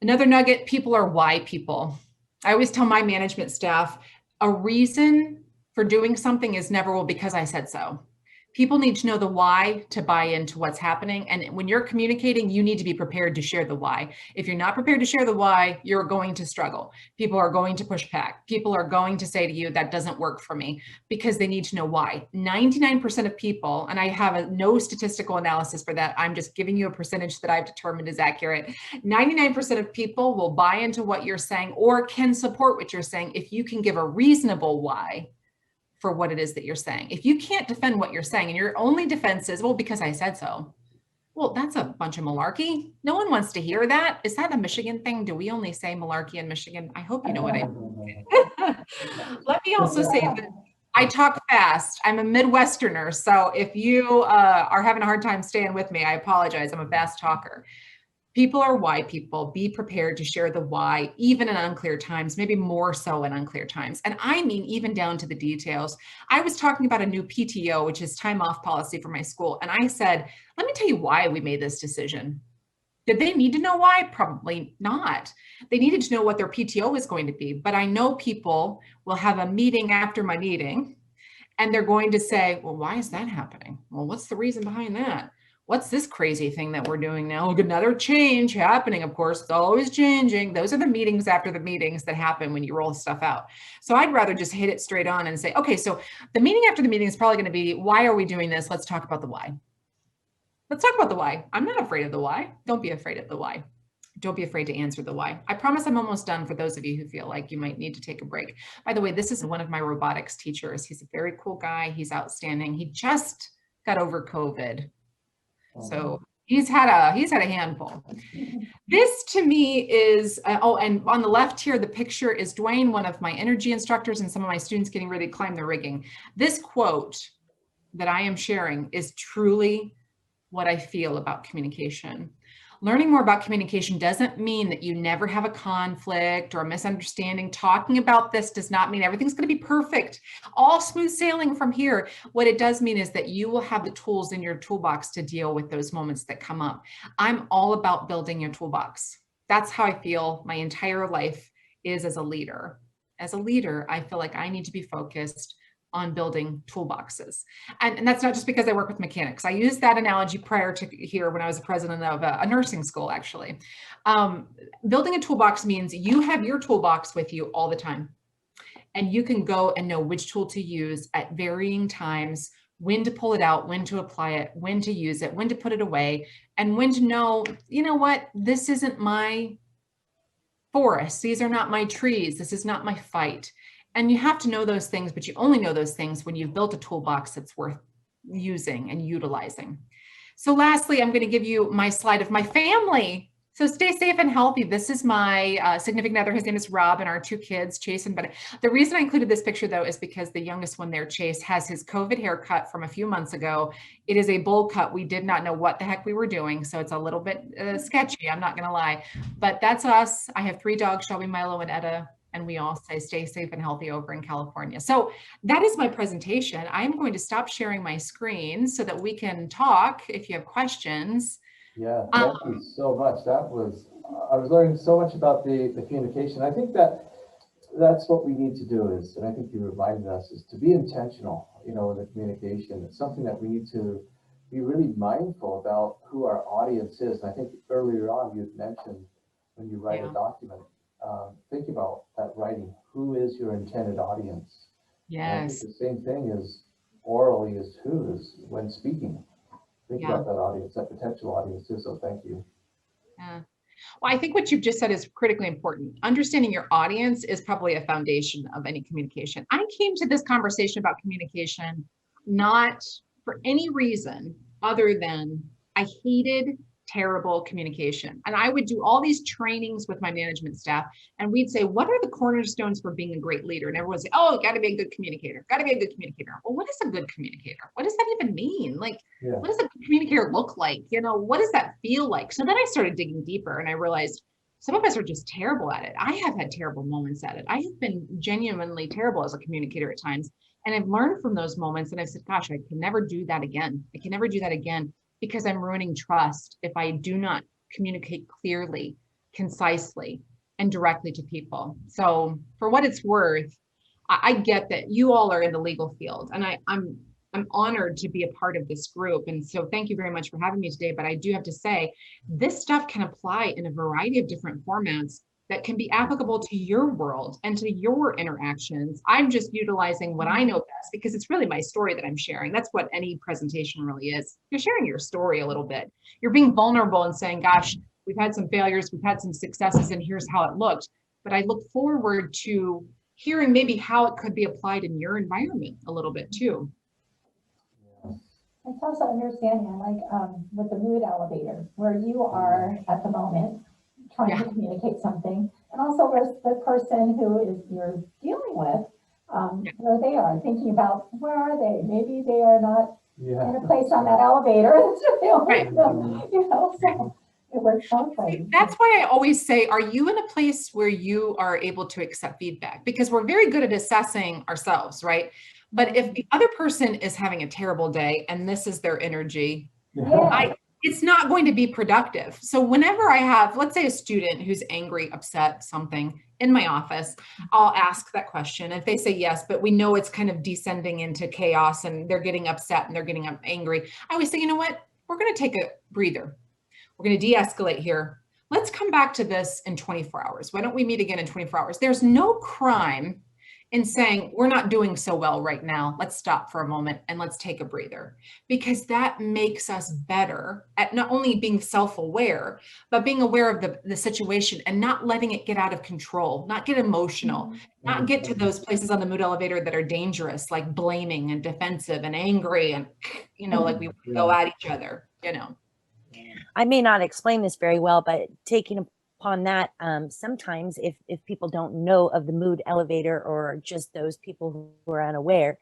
Another nugget, people are why people. I always tell my management staff, a reason for doing something is never, well, because I said so. People need to know the why to buy into what's happening. And when you're communicating, you need to be prepared to share the why. If you're not prepared to share the why, you're going to struggle. People are going to push back. People are going to say to you, that doesn't work for me, because they need to know why. 99% of people, and I have no statistical analysis for that, I'm just giving you a percentage that I've determined is accurate. 99% of people will buy into what you're saying or can support what you're saying if you can give a reasonable why for what it is that you're saying. If you can't defend what you're saying and your only defense is, well, because I said so, well, that's a bunch of malarkey. No one wants to hear that. Is that a Michigan thing? Do we only say malarkey in Michigan? I hope you know what I mean. Let me also say that I talk fast. I'm a Midwesterner. So if you are having a hard time staying with me, I apologize. I'm a fast talker. People are why people. Be prepared to share the why, even in unclear times, maybe more so in unclear times. And I mean, even down to the details. I was talking about a new PTO, which is time off policy for my school. And I said, let me tell you why we made this decision. Did they need to know why? Probably not. They needed to know what their PTO was going to be. But I know people will have a meeting after my meeting, and they're going to say, well, why is that happening? Well, what's the reason behind that? What's this crazy thing that we're doing now? Look, another change happening, of course, it's always changing. Those are the meetings after the meetings that happen when you roll stuff out. So I'd rather just hit it straight on and say, okay, so the meeting after the meeting is probably going to be, why are we doing this? Let's talk about the why. Let's talk about the why. I'm not afraid of the why. Don't be afraid of the why. Don't be afraid to answer the why. I promise I'm almost done for those of you who feel like you might need to take a break. By the way, this is one of my robotics teachers. He's a very cool guy. He's outstanding. He just got over COVID. So he's had a handful. This to me is, oh, and on the left here, the picture is Dwayne, one of my energy instructors, and some of my students getting ready to climb the rigging. This quote that I am sharing is truly what I feel about communication. Learning more about communication doesn't mean that you never have a conflict or a misunderstanding. Talking about this does not mean everything's going to be perfect, all smooth sailing from here. What it does mean is that you will have the tools in your toolbox to deal with those moments that come up. I'm all about building your toolbox. That's how I feel my entire life is as a leader. As a leader, I feel like I need to be focused on building toolboxes. And that's not just because I work with mechanics. I used that analogy prior to here when I was a president of a nursing school, actually. Building a toolbox means you have your toolbox with you all the time. And you can go and know which tool to use at varying times, when to pull it out, when to apply it, when to use it, when to put it away, and when to know, you know what, this isn't my forest. These are not my trees. This is not my fight. And you have to know those things, but you only know those things when you've built a toolbox that's worth using and utilizing. So lastly, I'm going to give you my slide of my family. So stay safe and healthy. This is my significant other. His name is Rob, and our 2 kids, Chase and Bennett. The reason I included this picture, though, is because the youngest one there, Chase, has his COVID haircut from a few months ago. It is a bowl cut. We did not know what the heck we were doing, so it's a little bit sketchy, I'm not going to lie. But that's us. I have 3 dogs, Shelby, Milo, and Etta. And we all say stay safe and healthy over in California. So that is my presentation. I'm going to stop sharing my screen so that we can talk if you have questions. Yeah, thank you so much. I was learning so much about the communication. I think that's what we need to do is, and I think you reminded us, is to be intentional, with the communication. It's something that we need to be really mindful about who our audience is. And I think earlier on you'd mentioned when you write a document, think about that writing. Who is your intended audience? Yes. And I think the same thing is orally is when speaking. Think about that audience, that potential audience too. So thank you. Yeah. Well, I think what you've just said is critically important. Understanding your audience is probably a foundation of any communication. I came to this conversation about communication not for any reason other than I hated terrible communication. And I would do all these trainings with my management staff, and we'd say, what are the cornerstones for being a great leader? And everyone would say, oh, got to be a good communicator, got to be a good communicator. Well, what is a good communicator? What does that even mean? Like, what does a good communicator look like? You know, what does that feel like? So then I started digging deeper, and I realized some of us are just terrible at it. I have had terrible moments at it. I have been genuinely terrible as a communicator at times. And I've learned from those moments, and I've said, gosh, I can never do that again. I can never do that again, because I'm ruining trust if I do not communicate clearly, concisely, and directly to people. So for what it's worth, I get that you all are in the legal field, and I'm honored to be a part of this group. And so thank you very much for having me today. But I do have to say, this stuff can apply in a variety of different formats that can be applicable to your world and to your interactions. I'm just utilizing what I know best, because it's really my story that I'm sharing. That's what any presentation really is. You're sharing your story a little bit. You're being vulnerable and saying, gosh, we've had some failures, we've had some successes, and here's how it looked. But I look forward to hearing maybe how it could be applied in your environment a little bit too. It's also understanding, like with the mood elevator, where you are at the moment trying to communicate something, and also where the person who is you're dealing with, where they are, thinking about where are they? Maybe they are not in a place on that elevator. You know, so it works both ways. That's why I always say, are you in a place where you are able to accept feedback? Because we're very good at assessing ourselves, right? But if the other person is having a terrible day and this is their energy, it's not going to be productive. So whenever I have, let's say, a student who's angry, upset, something in my office, I'll ask that question. If they say yes, but we know it's kind of descending into chaos and they're getting upset and they're getting angry, I always say, you know what? We're going to take a breather. We're going to de-escalate here. Let's come back to this in 24 hours. Why don't we meet again in 24 hours? There's no crime in saying, we're not doing so well right now. Let's stop for a moment and let's take a breather, because that makes us better at not only being self-aware, but being aware of the situation and not letting it get out of control, not get emotional, not get to those places on the mood elevator that are dangerous, like blaming and defensive and angry and, you know, like we go at each other, you know. I may not explain this very well, but taking upon that, sometimes if people don't know of the mood elevator, or just those people who are unaware,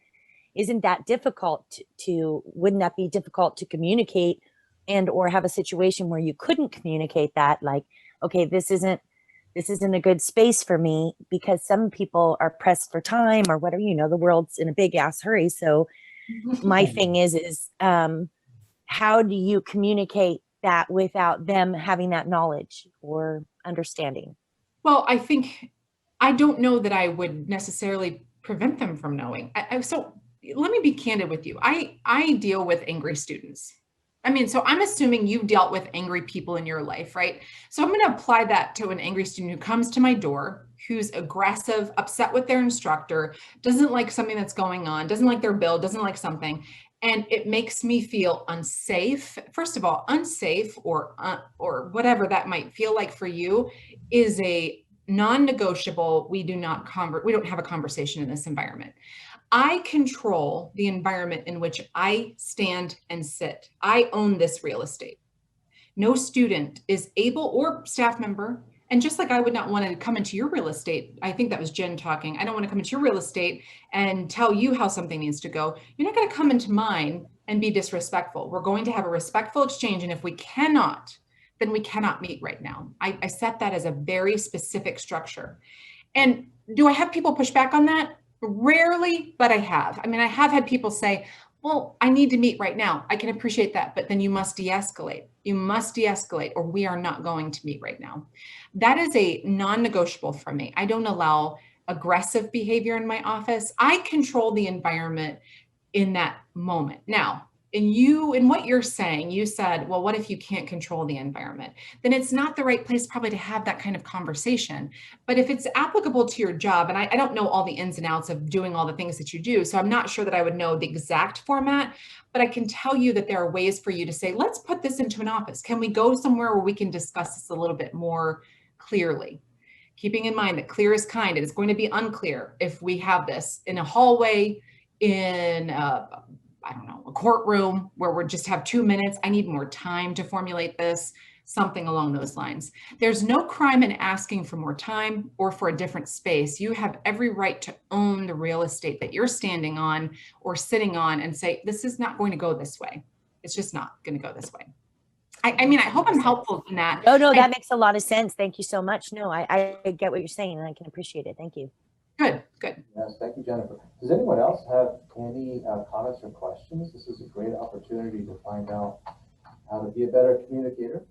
isn't that difficult wouldn't that be difficult to communicate, and or have a situation where you couldn't communicate that, like, okay, this isn't a good space for me, because some people are pressed for time or whatever, you know, the world's in a big ass hurry. So my thing is how do you communicate that without them having that knowledge or understanding? Well, I don't know that I would necessarily prevent them from knowing. So let me be candid with you. I deal with angry students. I mean, so I'm assuming you've dealt with angry people in your life, right? So I'm going to apply that to an angry student who comes to my door, who's aggressive, upset with their instructor, doesn't like something that's going on, doesn't like their bill, doesn't like something. And it makes me feel unsafe. First of all, unsafe or whatever that might feel like for you is a non-negotiable. We don't have a conversation in this environment. I control the environment in which I stand and sit. I own this real estate. No student is able, or staff member, and just like I would not want to come into your real estate, I think that was Jen talking, I don't want to come into your real estate and tell you how something needs to go. You're not going to come into mine and be disrespectful. We're going to have a respectful exchange. And if we cannot, then we cannot meet right now. I set that as a very specific structure. And do I have people push back on that? Rarely, but I have. I mean, I have had people say, well, I need to meet right now. I can appreciate that, but then you must de-escalate. You must de-escalate, or we are not going to meet right now. That is a non-negotiable for me. I don't allow aggressive behavior in my office. I control the environment in that moment. Now, in what you're saying, you said, well, what if you can't control the environment? Then it's not the right place probably to have that kind of conversation. But if it's applicable to your job, and I don't know all the ins and outs of doing all the things that you do, so I'm not sure that I would know the exact format, but I can tell you that there are ways for you to say, let's put this into an office. Can we go somewhere where we can discuss this a little bit more clearly? Keeping in mind that clear is kind. It is going to be unclear if we have this in a hallway, in I don't know, a courtroom where we just have 2 minutes. I need more time to formulate this, something along those lines. There's no crime in asking for more time or for a different space. You have every right to own the real estate that you're standing on or sitting on and say, this is not going to go this way. It's just not going to go this way. I mean, I hope I'm helpful in that. No, that makes a lot of sense. Thank you so much. No, I get what you're saying and I can appreciate it. Thank you. Good. Yes, thank you, Jennifer. Does anyone else have any comments or questions? This is a great opportunity to find out how to be a better communicator.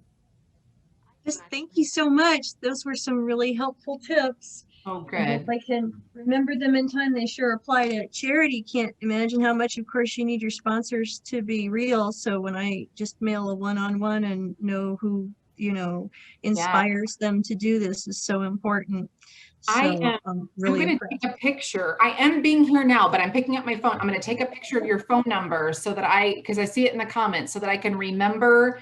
Just thank you so much. Those were some really helpful tips. Oh, I hope good. I can remember them in time. They sure apply to charity. Can't imagine how much, of course, you need your sponsors to be real. So when I just mail a one-on-one and know who, inspires them to do this is so important. So I'm going to take a picture. I am being here now, but I'm picking up my phone. I'm going to take a picture of your phone number so that because I see it in the comments, so that I can remember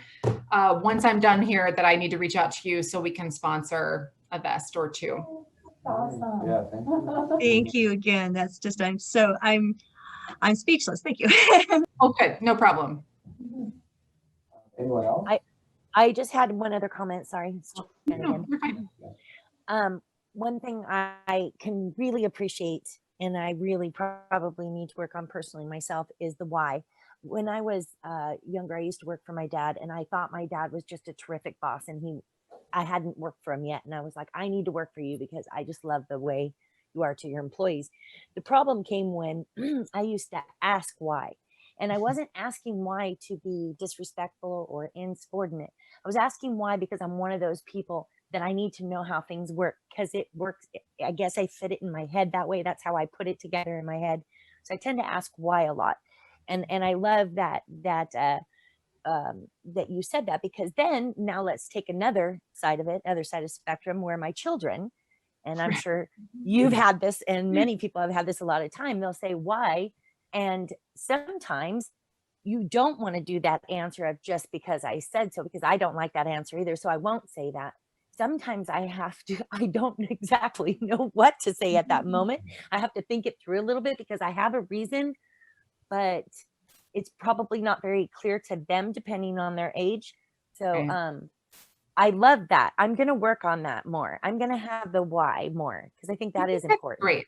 once I'm done here that I need to reach out to you so we can sponsor a vest or two. Awesome. Yeah, thank you. Thank you again. That's just, I'm speechless. Thank you. Oh, good. No problem. Anyone else? I just had one other comment. Sorry. No, you're fine. One thing I can really appreciate, and I really probably need to work on personally myself, is the why. When I was younger, I used to work for my dad, and I thought my dad was just a terrific boss, and I hadn't worked for him yet. And I was like, I need to work for you because I just love the way you are to your employees. The problem came when I used to ask why. And I wasn't asking why to be disrespectful or insubordinate. I was asking why because I'm one of those people that I need to know how things work, because it works. I guess I fit it in my head that way. That's how I put it together in my head. So I tend to ask why a lot. And I love that you said that, because then now let's take another side of it, other side of spectrum, where my children, and I'm sure you've had this and many people have had this a lot of time, they'll say why. And sometimes you don't want to do that answer of just because I said so, because I don't like that answer either. So I won't say that. Sometimes I don't exactly know what to say at that moment. I have to think it through a little bit because I have a reason, but it's probably not very clear to them depending on their age. So I love that. I'm going to work on that more. I'm going to have the why more because I think that is important. Great.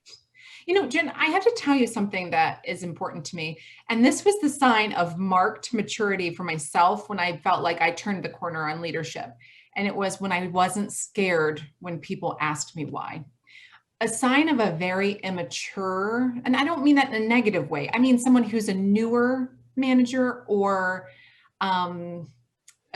Jen, I have to tell you something that is important to me. And this was the sign of marked maturity for myself when I felt like I turned the corner on leadership. And it was when I wasn't scared when people asked me why. A sign of a very immature, and I don't mean that in a negative way. I mean someone who's a newer manager or a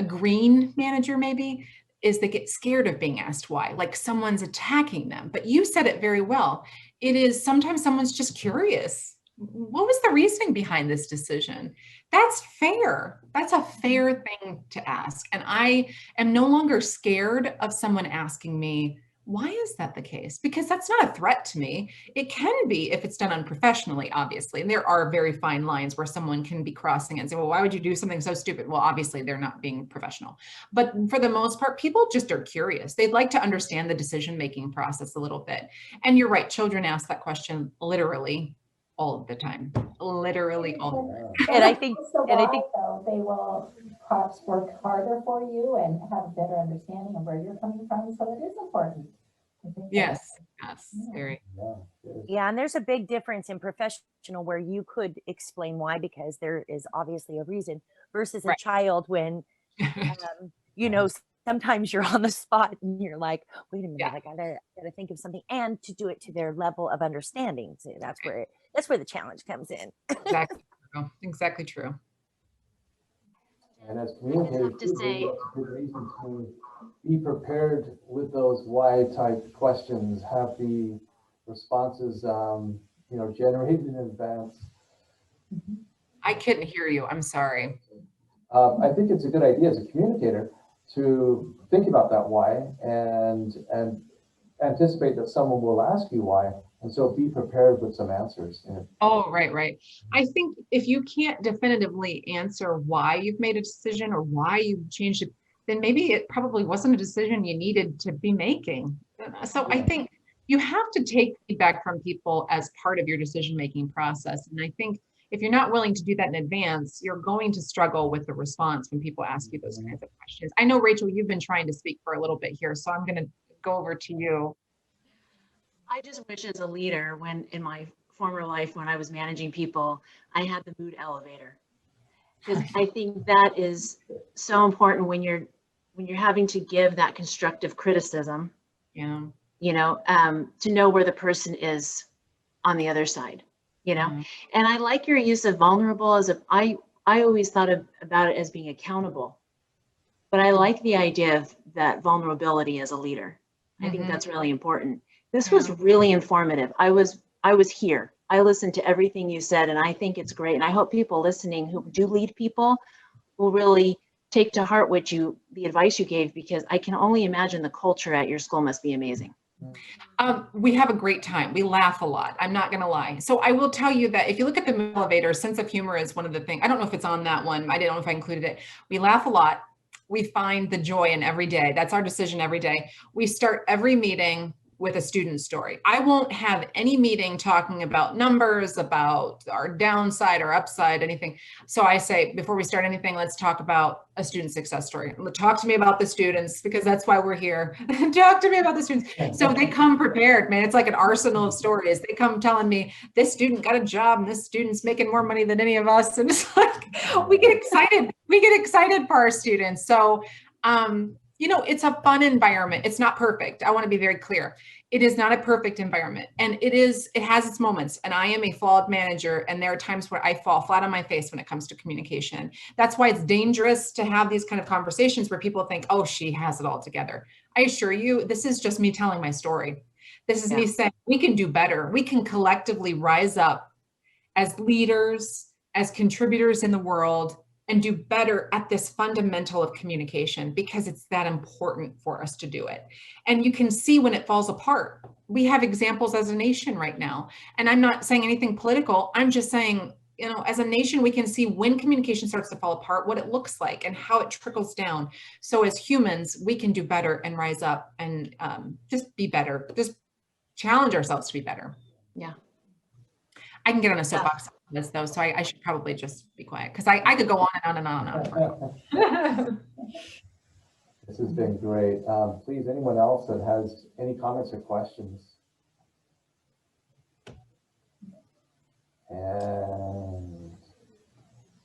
green manager maybe, is they get scared of being asked why, like someone's attacking them. But you said it very well. It is sometimes someone's just curious. What was the reasoning behind this decision? That's fair. That's a fair thing to ask. And I am no longer scared of someone asking me, why is that the case? Because that's not a threat to me. It can be if it's done unprofessionally, obviously. And there are very fine lines where someone can be crossing and say, well, why would you do something so stupid? Well, obviously they're not being professional. But for the most part, people just are curious. They'd like to understand the decision-making process a little bit. And you're right, children ask that question literally all of the time. Literally all the time. And I think though, they will perhaps work harder for you and have a better understanding of where you're coming from. So it is important. Yes, very. Yeah, and there's a big difference in professional where you could explain why, because there is obviously a reason, versus a child when, sometimes you're on the spot and you're like, wait a minute, I gotta think of something, and to do it to their level of understanding. So that's where the challenge comes in. Exactly true. And as communicators, it's a good reason to be prepared with those why type questions, have the responses, generated in advance. I couldn't hear you. I'm sorry. I think it's a good idea as a communicator to think about that why and anticipate that someone will ask you why. And so be prepared with some answers. Oh, right. I think if you can't definitively answer why you've made a decision or why you've changed it, then maybe it probably wasn't a decision you needed to be making. So I think you have to take feedback from people as part of your decision-making process. And I think if you're not willing to do that in advance, you're going to struggle with the response when people ask you those kinds of questions. I know, Rachel, you've been trying to speak for a little bit here, so I'm going to go over to you. I just wish as a leader, when in my former life, when I was managing people, I had the mood elevator. Because I think that is so important when you're having to give that constructive criticism, Yeah. you know, to know where the person is on the other side, you know. And I like your use of vulnerable as I always thought about it as being accountable, but I like the idea of that vulnerability as a leader. I think that's really important. This was really informative. I was here. I listened to everything you said, and I think it's great. And I hope people listening who do lead people will really take to heart the advice you gave, because I can only imagine the culture at your school must be amazing. We have a great time. We laugh a lot. I'm not going to lie. So I will tell you that if you look at the elevator, sense of humor is one of the things. I don't know if it's on that one. I don't know if I included it. We laugh a lot. We find the joy in every day. That's our decision every day. We start every meeting with a student story. I won't have any meeting talking about numbers, about our downside or upside, anything. So I say, before we start anything, let's talk about a student success story. Talk to me about the students, because that's why we're here. Talk to me about the students. So they come prepared, man. It's like an arsenal of stories. They come telling me this student got a job and this student's making more money than any of us. And it's like, we get excited. We get excited for our students. So, you know, it's a fun environment. It's not perfect. I want to be very clear. It is not a perfect environment, and it has its moments. And I am a flawed manager, and there are times where I fall flat on my face when it comes to communication. That's why it's dangerous to have these kind of conversations where people think, oh, she has it all together. I assure you, this is just me telling my story. This is me saying we can do better. We can collectively rise up as leaders, as contributors in the world, and do better at this fundamental of communication, because it's that important for us to do it. And you can see when it falls apart. We have examples as a nation right now. And I'm not saying anything political. I'm just saying, you know, as a nation, we can see when communication starts to fall apart, what it looks like and how it trickles down. So as humans, we can do better and rise up and just be better, just challenge ourselves to be better. Yeah. I can get on a soapbox on this though, so I should probably just be quiet, because I could go on and on and on and on. This has been great. Please, anyone else that has any comments or questions? And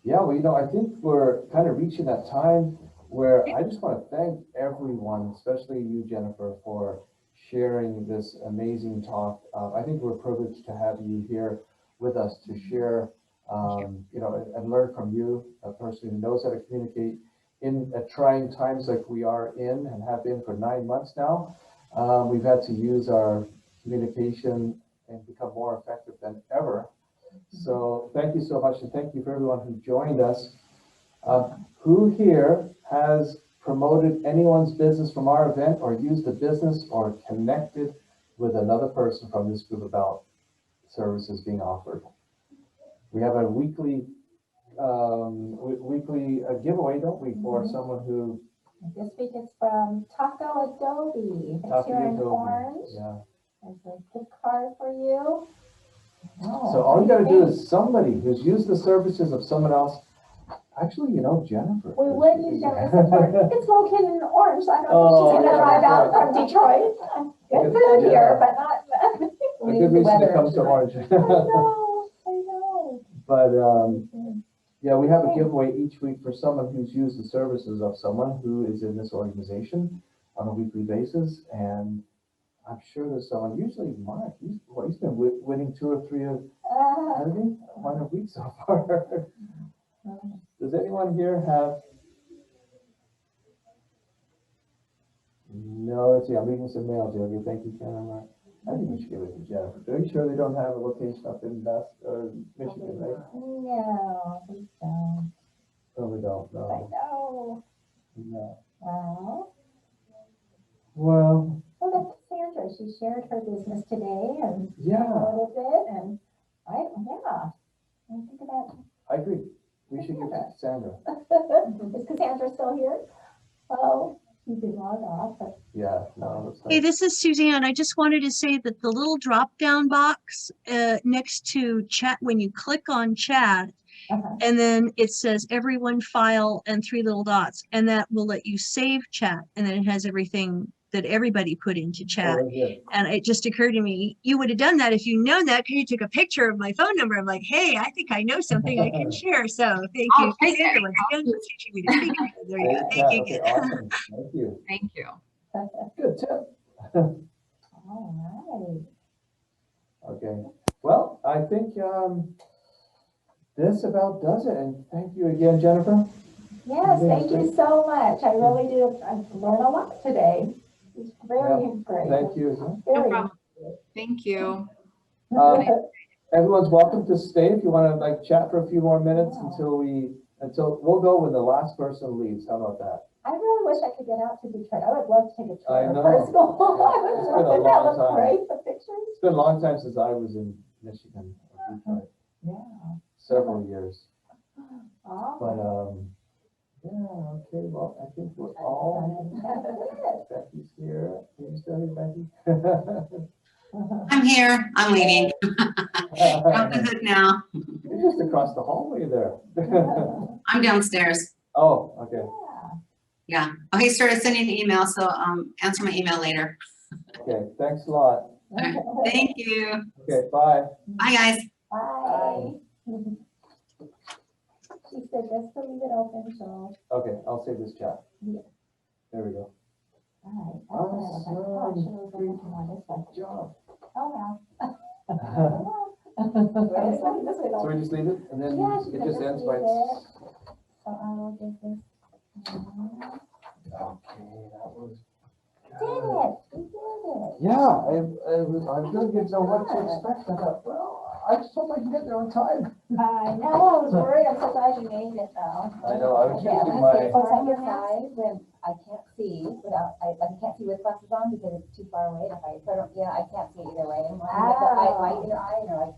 yeah, well, you know, I think we're kind of reaching that time where I just want to thank everyone, especially you, Jennifer, for sharing this amazing talk. I think we're privileged to have you here with us to share, you know, and learn from you, a person who knows how to communicate in trying times like we are in and have been for 9 months now. We've had to use our communication and become more effective than ever. So thank you so much, and thank you for everyone who joined us. Who here has promoted anyone's business from our event, or used the business or connected with another person from this group about services being offered? We have a weekly giveaway, don't we, for someone who... This week it's from Taco Adobe. It's here in Orange. Yeah. There's a gift card for you. Oh, So all you gotta do is somebody who's used the services of someone else. Actually, you know, Jennifer. We would use Jennifer's card. It's located in Orange, so I don't think she's gonna drive out from Detroit. Good food here, but not. A good reason to come to Orange. I know. But yeah, we have a giveaway each week for someone who's used the services of someone who is in this organization on a weekly basis. And I'm sure there's someone, usually Mark, he's been winning 2 or 3 of, hasn't he? 1 a week so far. Does anyone here have? No, let's see, I'm reading some mail, Jogi. Thank you, Jennifer. I think we should give it to Jennifer. Are you sure they don't have a location up in Michigan, right? No, we don't. No, we don't, I no. know. No. Well. Well. Well, that's Sandra. She shared her business today and Yeah. promoted it, and yeah. I think about. I agree. We should give that to Sandra. Is Cassandra still here? Oh. You can log off, but Yeah, no, that's Hey, not. this is Suzanne. I just wanted to say that the little drop-down box next to chat, when you click on chat, and then it says everyone file and 3 little dots, and that will let you save chat. And then it has everything that everybody put into chat. Oh, right here. And it just occurred to me, you would have done that if you known that, because you took a picture of my phone number. I'm like, hey, I think I know something I can share. So thank you, I'll take Sandra, it. once again, for teaching me to speak. There you go. Great Thank chat. you Okay, again. awesome. Thank you. Thank you. Good tip. all Okay, well, I think this about does it, and thank you again, Jennifer. right. Yes, Yeah, thank you great. so much. I really did. I've learned a lot today. It's very great. Thank you as well. No Very problem. Thank you. Everyone's welcome to stay if you want to like chat for a few more minutes until we'll go when the last person leaves. How about that? I really wish I could get out to Detroit. I would love to take a tour. I know. First of all, It's been a Wouldn't that long look time. great, the pictures? It's been a long time since I was in Michigan or Detroit. Yeah. Several years. Oh. But yeah, okay, well, I think we're all Becky's here. Are you still here, Becky? I'm here. I'm leaving. Off the hook now. You're just across the hallway there. I'm downstairs. Oh, okay. Yeah. Oh, he started sending an email, so answer my email later. Okay, thanks a lot. Thank you. Okay, bye. Bye, guys. Bye. She said just to leave it open, so. Okay, I'll save this chat. Yeah. There we go. All right. That's what I was like, oh, I should have been looking on this one. Good job. Oh, So we just leave it and then Yeah, it just ends by. So I will give this. Okay, that was. Did it? We did it. Yeah, I really didn't know what to expect. I thought, well, I just hope I can get there on time. I know, I was worried. I'm so glad you made it though. I know, I was Okay, using I'm my, gonna on your side when I can't see without, I can't see with glasses on because it's too far away. If I put them, I can't see either way. My inner eye, like,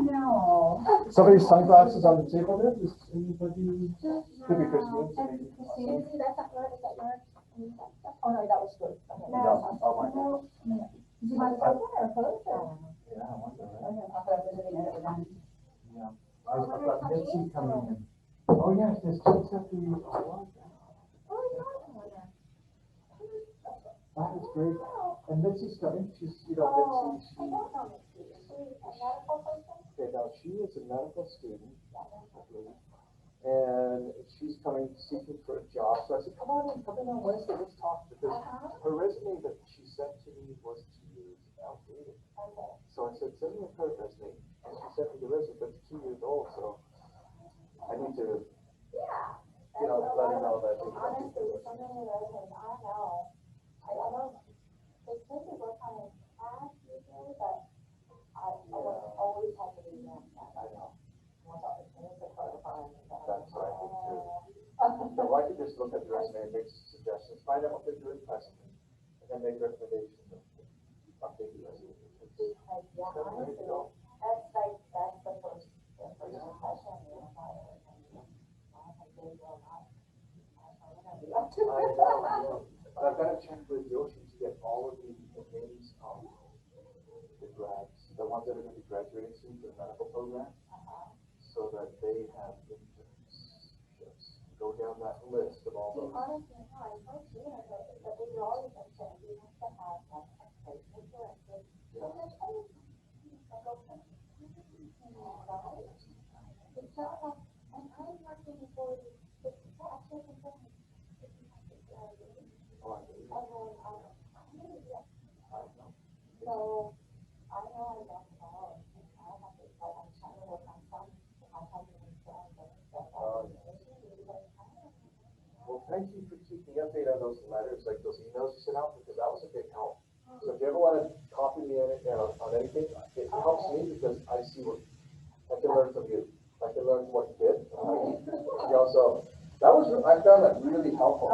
no. somebody's sunglasses on the table there, does anybody, could be Christine. Susie, that's not yours, is that yours? Oh, no, that was good. No, oh, my God. Do you want to open or close or? Yeah, I wonder, right? Okay, I'll put up the video that we're done. Yeah. I've got Mitzi coming in. Oh, yes, there's two separate. That is great. And Mitzi's coming. She's, Mitzi, okay, now she is a medical student, I believe. And she's coming seeking for a job. So I said, come on Wednesday, let's talk. Because her resume that she sent to me was 2 years outdated. So I said, send me a current resume. And she sent me the resume, but it's 2 years old, so I need to, let her know that. Honestly, so many resumes, I know. I don't, they think it was kind of fast usually, but I always have to be that. I know. That's That's what I think too. So I could just look at the resume and make suggestions, find out what they're doing presently, and then make recommendations of update the resume. Because, honestly, that's the first impression you're hired. I've got to check with Yoshi to get all of the names of the grads, the ones that are going to be graduating soon for the medical program, so that they have internships. Go down that list of all those. Honestly, no, I told you, that we were always concerned, we have to have like So, I know I don't know, I have to, I'm trying to work on some, I have to understand Well, thank you for keeping me updated on those letters, like those emails you sent out, because that was a big help. So if you ever want to copy me on anything, it helps me because I see what I can learn from you. I can learn what you did. So that was, I found that really helpful.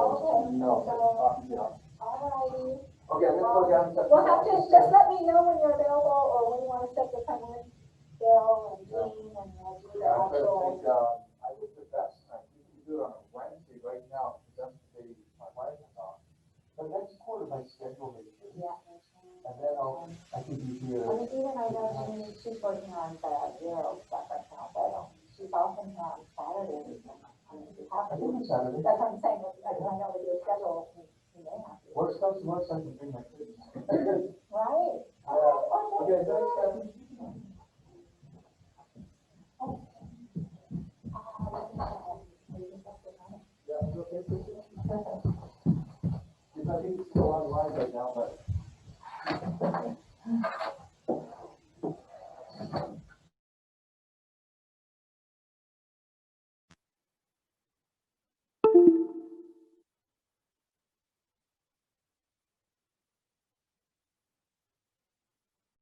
Alrighty. Okay, I'm gonna go down. We'll have to, just let me know when you're available or when you want to set the time with Bill and Jean and we'll do the Yeah, actual. I think the best, I think we do it on a Wednesday right now, because that's the day my wife is off. order my schedule, maybe. Yeah. And then I can be here. I mean, even I know she's working on the Zero stuff right now, but she's often here on Saturdays. I mean, if you have I to. think it's Saturday. That's what I'm saying, I know with your schedule, you may have to. Worst comes to worst, I can bring my kids. Right. Okay, thanks, Kathy.